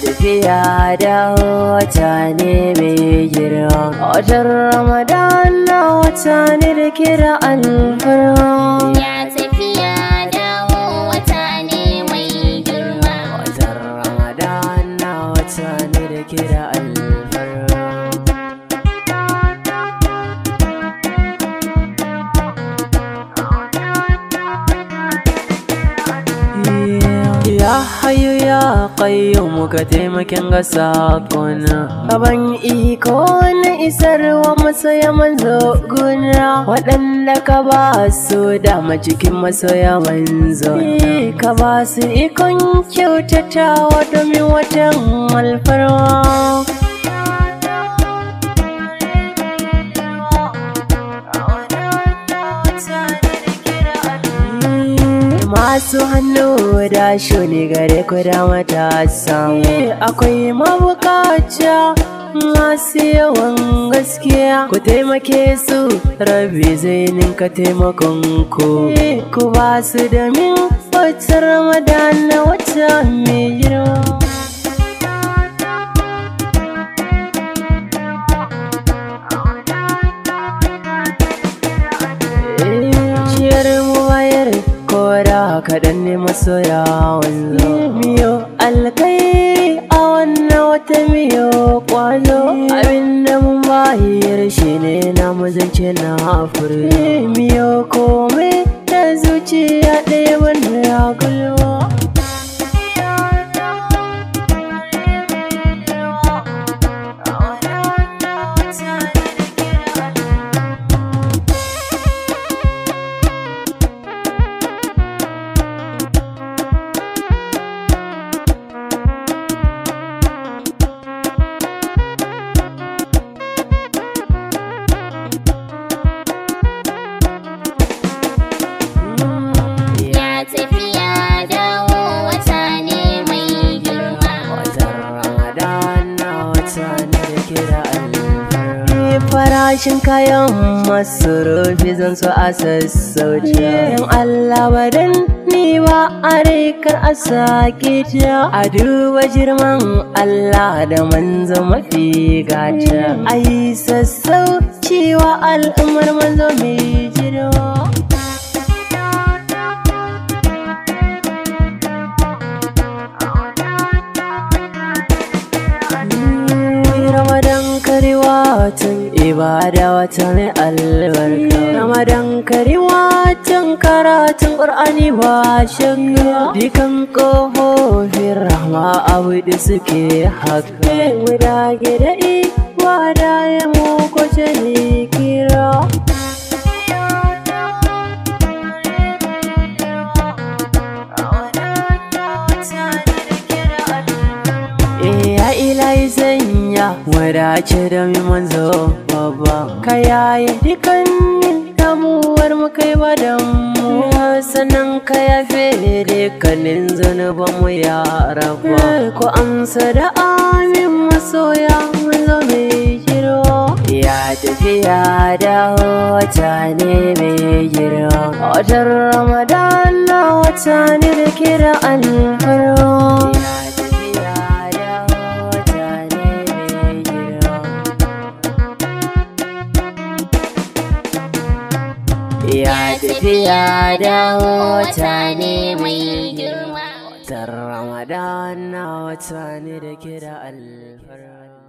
tafiya da wata ne mai girma. Watan Ramadan na wata ne da ke da alfarma. Ya tafiya da wata ne mai girma. Watan Ramadan na wata ne da ke da alfarma. Ya hayu ya qayyum ka taimakin ga sakona, kaban iko na isarwa masoya manzo guna, waɗanda ka ba su dama cikin masoya manzo, ka ba su ikon kyautatawa domin watan alfarma. Masu hannu da shuni gare ku da matasa, akwai mabukaciya masu yawan gaskiya, ku taimake su rabi zai ninka taimakon ku ba su da min wata Ramadan na wata mai girma. Koda kaɗan ne masoya wanzo, miyo alkai a wannan wata miyo kwazo, abinda mun bayar shi ne na mazance na fure, miyo komai da zuciya ɗaya wanda ya gulma. Farashin kayan masarufi zan so a sassauta, yan Allah badan ni ba a rikar a sake ta, a duba girman Allah da manzo mafi gata, a yi sassauci wa al'ummar manzo mai girma. Ramadan kari watan ibada wata mai albarka, Ramadan kari watan karatun Qur'ani ba shakka, dukan ƙofofin rahma abu da suke haka, mu dage da ibada ya mu kwace ne kira. Ya ilahi sanya wadace da mi manzo babba, ka yaye dukkanin damuwar mu kai badan mu, sannan ka yafe dukkanin zunuban mu ya rabba, ko amsa da amin masoya manzo mai girma. Ya tafiya da wata ne mai girma, watan Ramadan na wata ne da ke da alfarma. Ya tafiya da wata ne mai girma, watan Ramadan na wata ne da ke da alfarma.